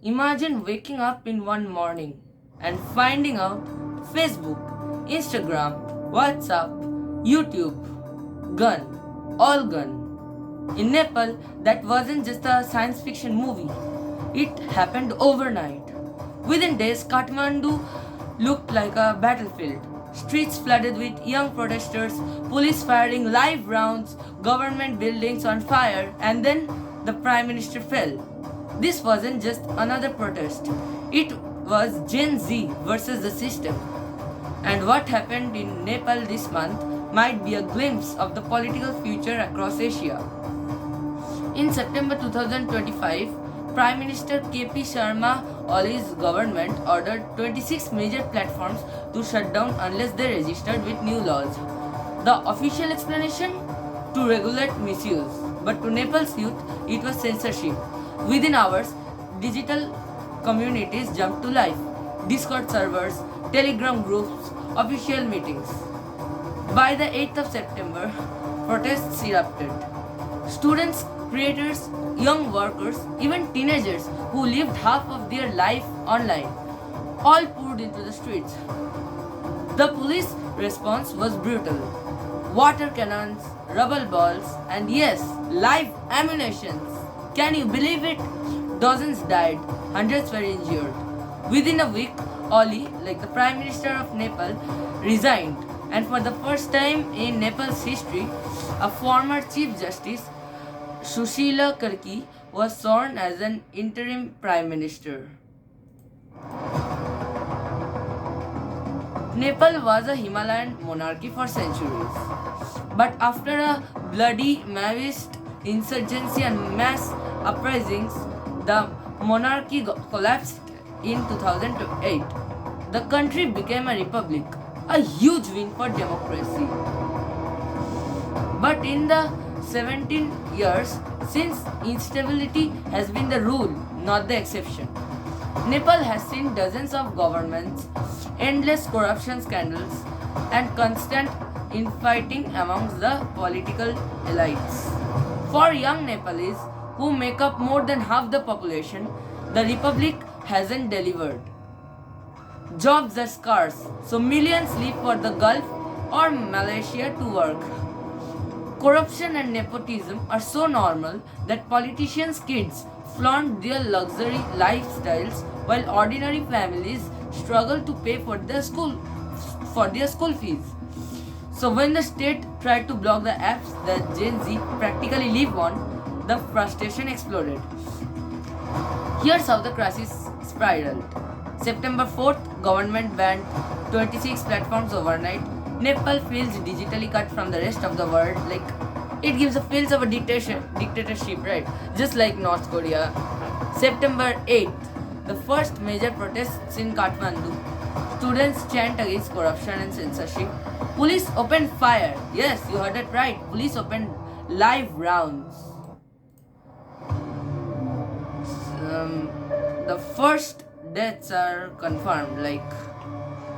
Imagine waking up in one morning and finding out Facebook, Instagram, WhatsApp, YouTube, gun, all gun. In Nepal, that wasn't just a science fiction movie, it happened overnight. Within days, Kathmandu looked like a battlefield. Streets flooded with young protesters, police firing live rounds, government buildings on fire, and then the Prime Minister fell. This wasn't just another protest, it was Gen Z versus the system. And what happened in Nepal this month might be a glimpse of the political future across Asia. In September 2025, Prime Minister KP Sharma Oli's government ordered 26 major platforms to shut down unless they registered with new laws. The official explanation? To regulate misuse. But to Nepal's youth, it was censorship. Within hours, digital communities jumped to life. Discord servers, Telegram groups, official meetings. By the 8th of September, protests erupted. Students, creators, young workers, even teenagers who lived half of their life online, all poured into the streets. The police response was brutal. Water cannons, rubber balls, and yes, live ammunitions. Can you believe it? Dozens died, hundreds were injured. Within a week, Oli, like the Prime Minister of Nepal, resigned, and for the first time in Nepal's history, a former Chief Justice, Sushila Karki, was sworn as an interim Prime Minister. Nepal was a Himalayan monarchy for centuries. But after a bloody Maoist insurgency and mass uprisings, the monarchy collapsed in 2008. The country became a republic, a huge win for democracy. But in the 17 years since, instability has been the rule, not the exception. Nepal has seen dozens of governments, endless corruption scandals, and constant infighting amongst the political elites. For young Nepalese, who make up more than half the population, the republic hasn't delivered. Jobs are scarce, so millions leave for the Gulf or Malaysia to work. Corruption and nepotism are so normal that politicians' kids flaunt their luxury lifestyles while ordinary families struggle to pay for their school fees. So when the state tried to block the apps that Gen Z practically live on, the frustration exploded. Here's how the crisis spiraled. September 4th, government banned 26 platforms overnight. Nepal feels digitally cut from the rest of the world, like it gives a feels of a dictatorship, right? Just like North Korea. September 8th, the first major protests in Kathmandu. Students chant against corruption and censorship. Police opened fire. Yes, you heard it right. Police opened live rounds. The first deaths are confirmed. Like,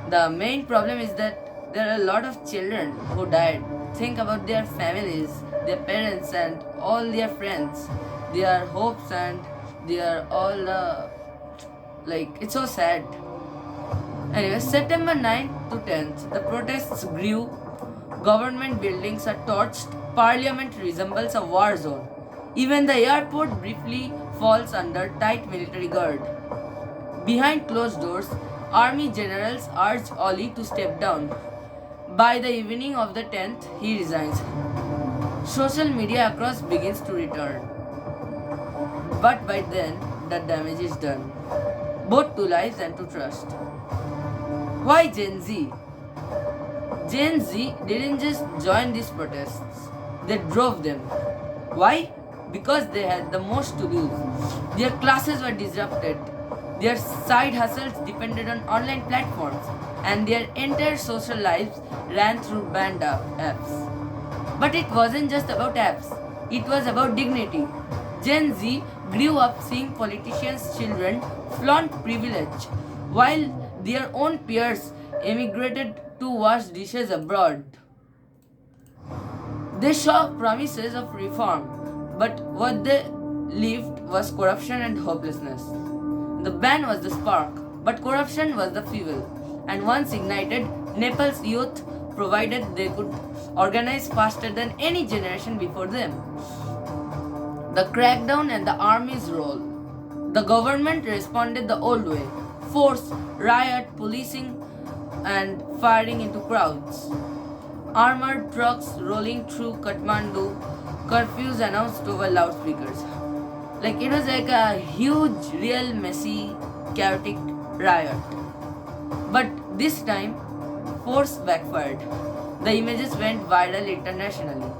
the main problem is that there are a lot of children who died. Think about their families, their parents, and all their friends, their hopes, and their all it's so sad. Anyway, September 9th to 10th, the protests grew. Government buildings are torched. Parliament resembles a war zone. Even the airport briefly falls under tight military guard. Behind closed doors, army generals urge Oli to step down. By the evening of the 10th, he resigns. Social media across begins to return. But by then, the damage is done, both to lives and to trust. Why Gen Z? Gen Z didn't just join these protests, they drove them. Why? Because they had the most to lose. Their classes were disrupted, their side hustles depended on online platforms, and their entire social lives ran through banned apps. But it wasn't just about apps, it was about dignity. Gen Z grew up seeing politicians' children flaunt privilege, while their own peers emigrated to wash dishes abroad. They saw promises of reform, but what they lived was corruption and hopelessness. The ban was the spark, but corruption was the fuel. And once ignited, Nepal's youth provided they could organize faster than any generation before them. The crackdown and the army's role. The government responded the old way: force, riot, policing, and firing into crowds. Armored trucks rolling through Kathmandu, curfews announced over loudspeakers. Like it was like a huge, real, messy, chaotic riot. But this time, force backfired. The images went viral internationally.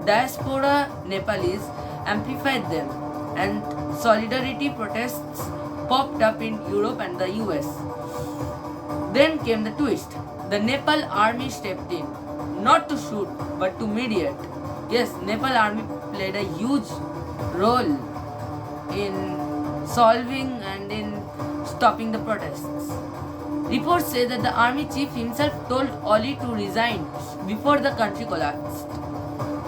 Diaspora Nepalese amplified them, and solidarity protests popped up in Europe and the US. Then came the twist. The Nepal army stepped in, not to shoot, but to mediate. Yes, Nepal army played a huge role in solving and in stopping the protests. Reports say that the army chief himself told Oli to resign before the country collapsed.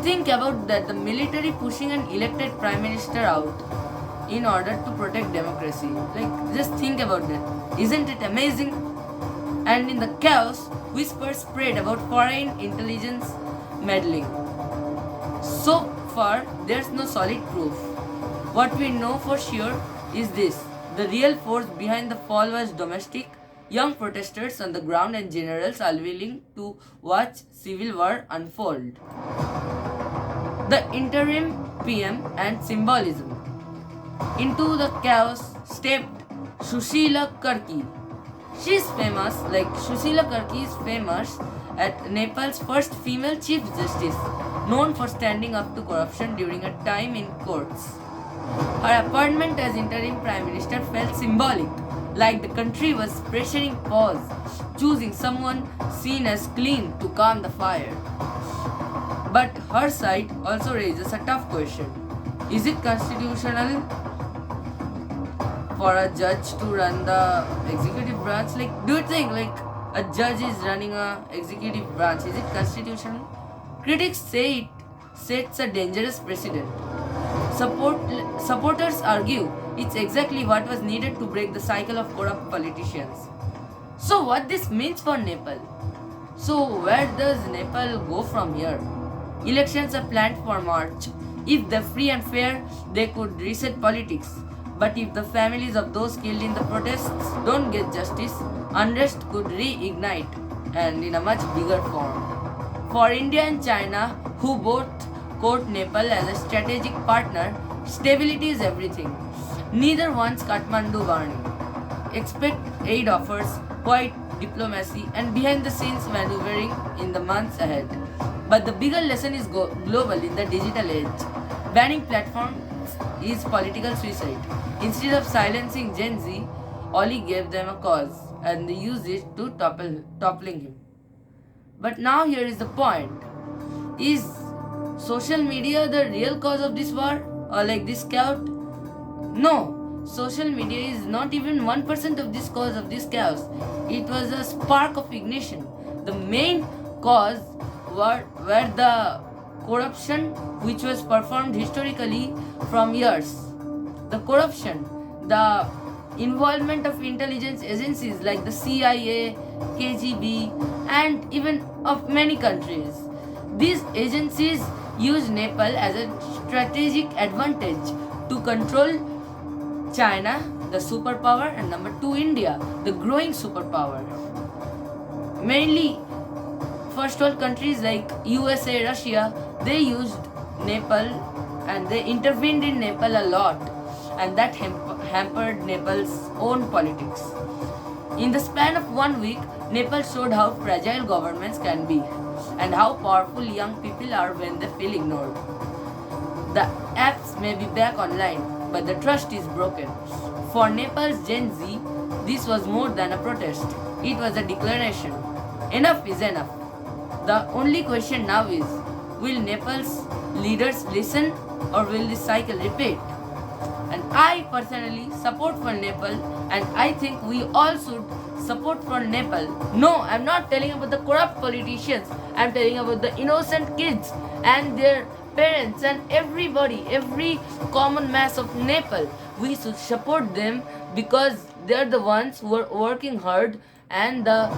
Think about that, the military pushing an elected prime minister out in order to protect democracy. Like, just think about that. Isn't it amazing? And in the chaos, whispers spread about foreign intelligence meddling. So far, there's no solid proof. What we know for sure is this: the real force behind the fall was domestic, young protesters on the ground, and generals unwilling to watch civil war unfold. The interim PM and symbolism. Into the chaos stepped Sushila Karki. She's famous, like Sushila Karki is famous as Nepal's first female Chief Justice, known for standing up to corruption during her time in courts. Her appointment as interim Prime Minister felt symbolic, like the country was pressuring pause, choosing someone seen as clean to calm the fire. But her side also raises a tough question. Is it constitutional for a judge to run the executive branch? Like, do you think like a judge is running a executive branch? Is it constitutional? Critics say it sets a dangerous precedent. Supporters argue it's exactly what was needed to break the cycle of corrupt politicians. So what this means for Nepal? So where does Nepal go from here? Elections are planned for March. If they're free and fair, they could reset politics. But if the families of those killed in the protests don't get justice, unrest could reignite, and in a much bigger form. For India and China, who both quote Nepal as a strategic partner, stability is everything. Neither wants Kathmandu burning. Expect aid offers, quiet diplomacy, and behind the scenes maneuvering in the months ahead. But the bigger lesson is global in the digital age. Banning platforms is political suicide. Instead of silencing Gen Z, Oli gave them a cause, and they used it to toppling him. But now here is the point. Is social media the real cause of this war, or like this chaos? No, social media is not even 1% of this cause of this chaos. It was a spark of ignition. The main cause were the corruption which was performed historically from years. The corruption, the involvement of intelligence agencies like the CIA, KGB, and even of many countries. These agencies use Nepal as a strategic advantage to control China, the superpower, and number 2, India, the growing superpower. Mainly first world countries like USA, Russia, they used Nepal and they intervened in Nepal a lot, and that hampered Nepal's own politics. In the span of 1 week, Nepal showed how fragile governments can be and how powerful young people are when they feel ignored. The apps may be back online, but the trust is broken. For Nepal's Gen Z, this was more than a protest. It was a declaration. Enough is enough. The only question now is, will Nepal's leaders listen, or will this cycle repeat? And I personally support for Nepal, and I think we all should support for Nepal. No, I'm not telling about the corrupt politicians. I'm telling about the innocent kids and their parents and everybody, every common mass of Nepal. we should support them because they are the ones who are working hard, and the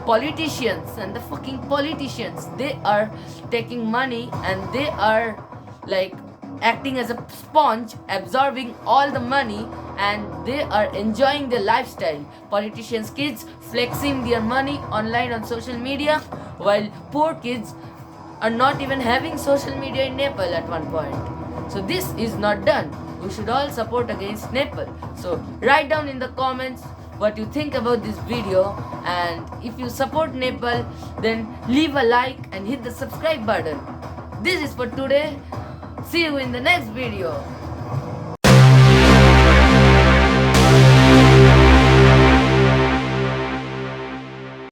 politicians and the fucking politicians, they are taking money and they are like acting as a sponge, absorbing all the money, and they are enjoying their lifestyle. Politicians' kids flexing their money online on social media, while poor kids are not even having social media in Nepal at one point. So this is not done. We should all support against Nepal. So write down in the comments what you think about this video, and if you support Nepal, then leave a like and hit the subscribe button. This is for today. See you in the next video.